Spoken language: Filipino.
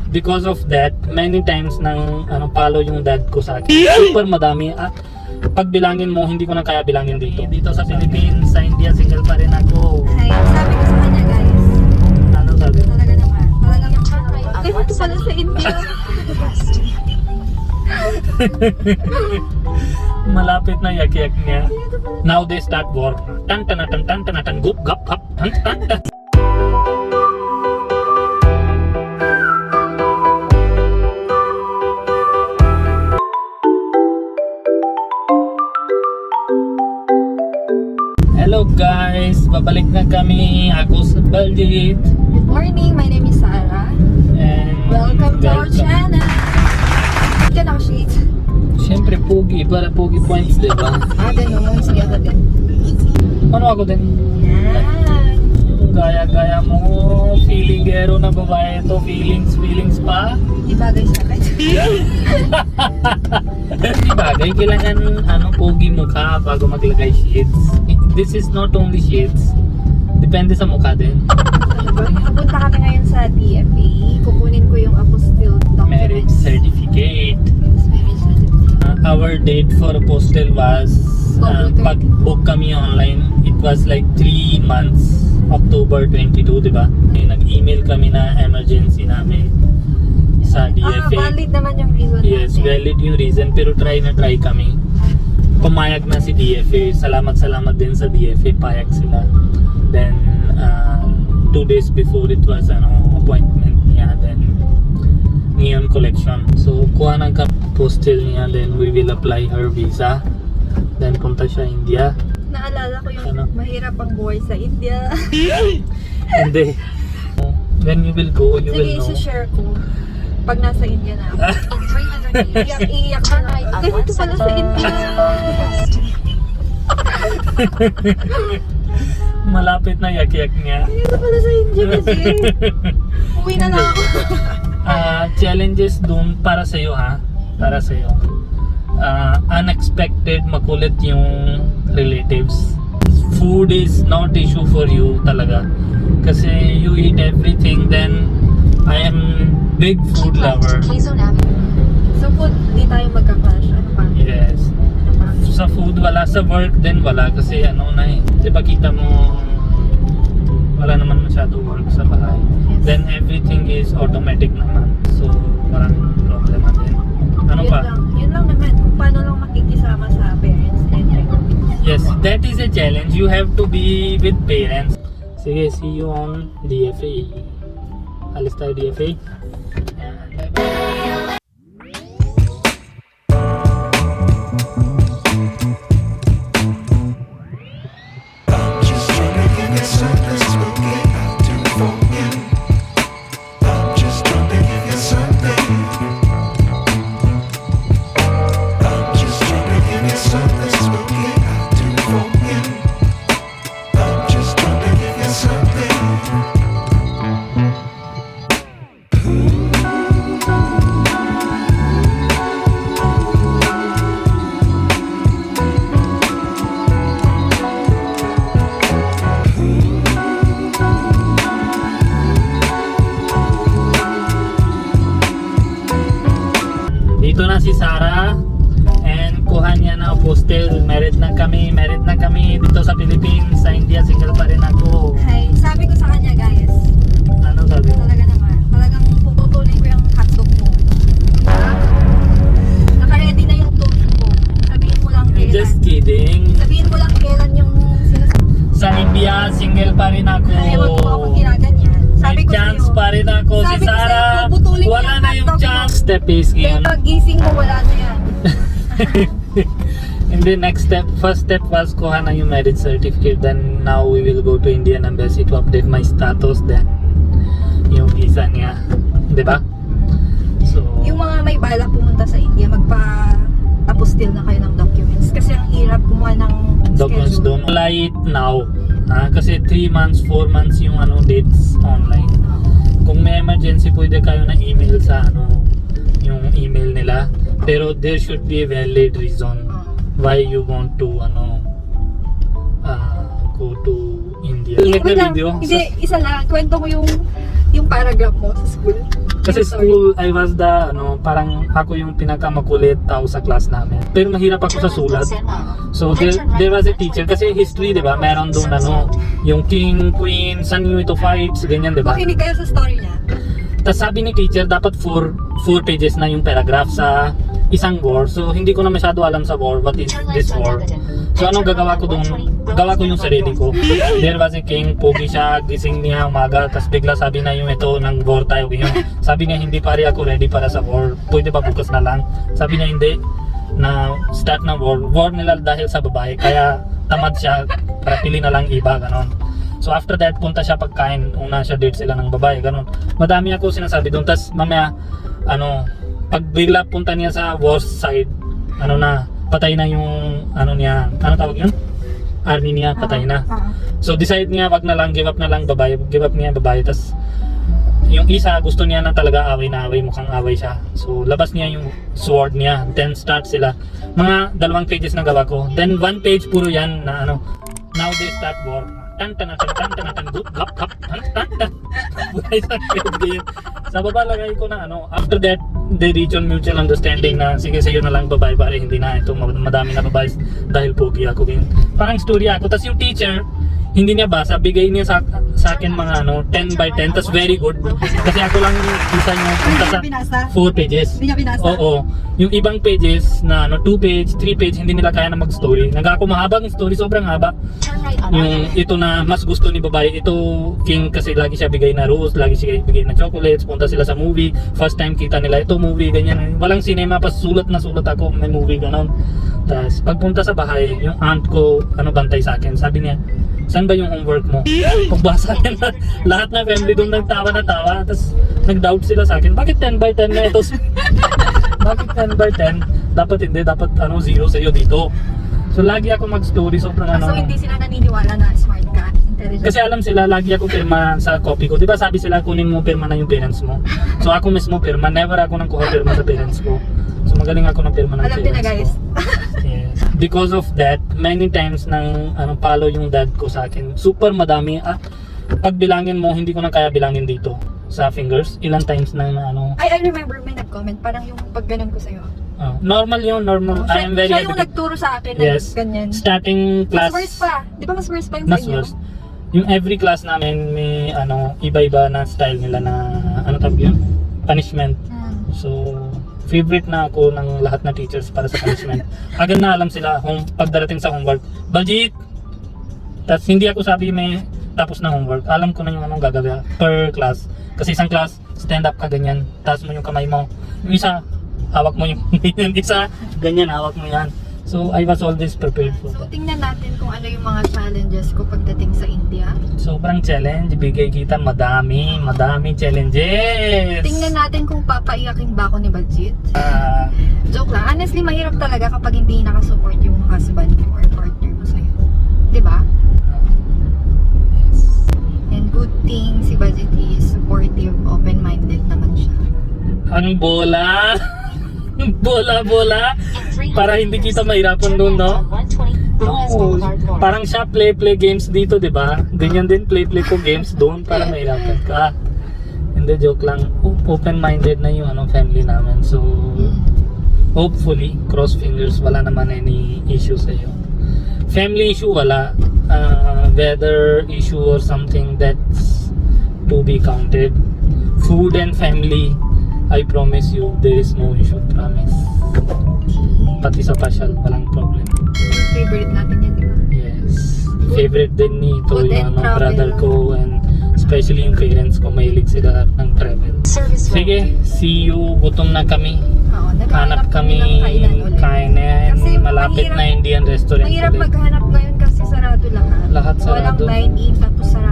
because of that, many times nang follow yung dad ko sa akin. Super madami. Pag bilangin mo, hindi ko na kaya bilangin dito. Dito sa Philippines, sa India, single pa rin ako. Ay, sabi ko sa kanya guys. Ano sabi mo? Talaga naman. Ganito pala sa India. Malapit na yak-yak niya. Now they start war. Tan tan tan tan tan tan gup gap hap tan tan tan. Hello guys, babalik na kami. Ako sa Balit. Good morning, my name is Sarah. And Welcome to our channel. Diyan ako, shades. Siyempre, pogi. Para pogi points, diba? Ganun. Sige ako din. Ano ako din? Yan. Gaya-gaya mo. Feelingero na babae ito. Feelings pa. Di bagay sa akin. Di bagay. Kailangan pogi mukha bago maglagay shades. This is not only shades. Depende sa mukha din. Papunta kami ngayon sa DFA. Kukunin ko yung apostille documents. Marriage certificate. Yes, marriage certificate. Our date for apostle was pag-book kami online. It was like 3 months. October 22, di ba? Nag-email kami na emergency namin sa DFA. Valid naman yung reason Yes, natin. valid yung reason, pero try kami. Pumayag na si DFA. Salamat din sa DFA. Payag sila. Then 2 days before it was appointment niya. Then ngayon collection. So kuha ng postal niya. Then we will apply her visa. Then punta siya India. Naalala ko yung mahirap ang buhay sa India. Hindi. When you will go, you will Sige, know. isi-share ko. Pag nasa India na ako. Iyak ko na. Ganito pala sa India. Malapit na yak-yak niya. Ganito pala sa India kasi. Uwi na lang ako. Challenges dun para sa iyo ha. Para sa iyo. Unexpected makulit yung relatives. Food is not issue for you talaga. Kasi you eat everything. Then I am big food lover. So food, di tayo magka-clash. Ano pa? Yes. Sa food wala, sa work din wala kasi diba kita mo wala naman masyado work sa bahay. Yes. Then everything is automatic naman. So maraming problema din. Ano pa? Yun lang naman. Kung paano lang makikisama sa parents and Yes, that is a challenge. You have to be with parents. Sige, see you on DFA. Alis tayo DFA. And bye-bye. Dito na si Sarah and kuha niya na apostle. Married na kami dito sa Philippines. Sa India, single pa rin ako. Hi, sabi ko sa kanya guys. Ano sabi mo? Talaga naman. Talagang puputulin ko yung hotdog mo. Naka-ready na yung toast mo. Sabihin mo lang kailan. Just kidding. Sabihin mo lang kailan yung sinasabi. Sa India, single pa rin ako. Ay, wag mo ako ginaganyan. Sabi May ko chance sa'yo. pa rin ako. Si Sabi ko Sarah, sa'yo, puputulin ko wala yung na yung hotdog mo. chance. Step is Kaya ngayon. pag gising mo, wala na yan. In the next step, first step was kuha na yung marriage certificate. Then now we will go to Indian Embassy to update my status. Then yung visa niya. Diba? So, Yung mga may balak pumunta sa India, magpa-apostil na kayo ng documents. Kasi ang hirap kumuha ng documents schedule. don't apply it now. Kasi 3 months, 4 months yung dates online. Kung may emergency, pwede kayo na email sa yung email nila. Pero there should be a valid reason why you want to go to India. Wait lang, hindi, isa lang. Kwento mo yung paragraph mo sa school. Kasi school, I was the, parang ako yung pinakamakulit tao sa class namin. Pero mahirap ako sa sulat. So there was a teacher, kasi history, di ba? Meron doon yung king, queen, saan nyo ito fights, ganyan, di ba? Makinig kayo sa story niya. Tapos sabi ni teacher, dapat 4 pages na yung paragraph sa isang war. So hindi ko na masyado alam sa war, what is this war? So anong gagawa ko doon? Gawa ko yung sarili ko. There was a king, pogi siya, gising niya umaga, tapos bigla sabi na yung ito, ng war tayo ngayon. Sabi niya, hindi pare ako ready para sa war, pwede ba bukas na lang? Sabi niya, hindi, na start na war nila dahil sa babae, kaya tamad siya, para pili na lang iba, ganon. So after that, punta siya pagkain, una siya date sila ng babae, ganon. Madami ako sinasabi doon, tapos mamaya, pag bigla punta niya sa war side, patay na yung, niya, tawag yun? Army niya, patay na. So decide niya, wag na lang, give up babae, tas yung isa gusto niya na talaga away na away, mukhang away siya. So labas niya yung sword niya, then start sila. Mga 2 pages na gawa ko. Then 1 page puro yan na now they start war. Tan tan tan tan tan tan gap gap tan tan tan. Sa baba lagay ko na after that they reach on mutual understanding na sige sa'yo na lang babae, pare hindi na ito madami na babae dahil pogi ako. Parang story ako. Tapos yung teacher hindi niya basa, bigay niya sa akin mga 10 by 10, tas very good. Kasi ako lang yung isa niya punta sa 4 pages. Hindi niya binasa? Oo. Yung ibang pages na 2 page, 3 page, hindi nila kaya na mag-story. Nagako mahabang story, sobrang haba. Yung ito na mas gusto ni babae, ito king kasi lagi siya bigay na rose, lagi siya bigay na chocolates, punta sila sa movie, first time kita nila ito movie, ganyan. Walang cinema, pas sulat na sulat ako, may movie, ganon. Tapos pagpunta sa bahay, yung aunt ko, bantay sa akin, sabi niya, saan ba yung homework mo? Pagbasa niya na, lahat ng family doon nagtawa na tawa. Tapos nag-doubt sila sa akin, bakit 10 by 10 na ito? Bakit 10 by 10? Dapat hindi, dapat 0 sa'yo dito. So lagi ako mag-story, sobrang So hindi sila naniniwala na smart ka, intelligent. Kasi alam sila, lagi ako pirma sa copy ko. Diba sabi sila, kunin mo pirma na yung parents mo. So ako mismo pirma, never ako nang kuha pirma sa parents ko. So magaling ako ng pirma ng Alam din na parents guys. ko. Yes. Because of that, many times nang palo yung dad ko sa akin. Super madami. Pag bilangin mo, hindi ko na kaya bilangin dito sa fingers. Ilang times na I remember may nag-comment, parang yung pag ganun ko sa'yo. Normal yun, normal. I am very Siya yung happy. nagturo sa akin Yes. na ganyan. Starting class. Mas worse pa. Di ba mas worse pa yung Mas sa inyo? worse. Yung every class namin may iba-iba na style nila na tawag yun? Punishment. So favorite na ako ng lahat na teachers para sa punishment. Agad na alam sila pagdarating sa homework, Baljit! Tapos hindi ako sabi may tapos na homework. Alam ko na yung anong gagawin per class. Kasi isang class, stand up ka ganyan, taas mo yung kamay mo. Yung isa, hawak mo yung isa, ganyan, hawak mo yan. So I was always prepared for So that. tingnan natin kung ano yung mga challenges ko pagdating sa India. Sobrang challenge, bigay kita madami challenges. Tingnan natin kung papaiyakin ba ako ni Baljit. Ah, Joke lang. Honestly, mahirap talaga kapag hindi nakasupport yung husband mo or partner mo sa'yo. Diba? yes. And good thing si Baljit is supportive, open-minded naman siya. Ang bola. bola. Para hindi kita mahirapan doon, no? No. Parang siya play games dito, di ba? Ganyan din play ko games doon para mahirapan ka. Hindi, joke lang. Open-minded na yung family namin. So, hopefully, cross fingers, wala naman any issue sa'yo. Family issue, wala. Weather issue or something that's to be counted. Food and family, I promise you, there is no issue, promise. Pati sa pasyal, walang problem. Favorite natin yan, diba? Yes. Favorite din ni ito Food yung and travel. brother ko and especially yung parents ko, mahilig sila ng travel. Sige, see you. Gutom na kami. Oo, Hanap kami ng kainan ulit. kainin. Kasi Malapit mahirap- na Indian restaurant Mahirap ulit. maghanap ngayon kasi sarado lahat. Lahat sarado. Walang dine-in, tapos sarado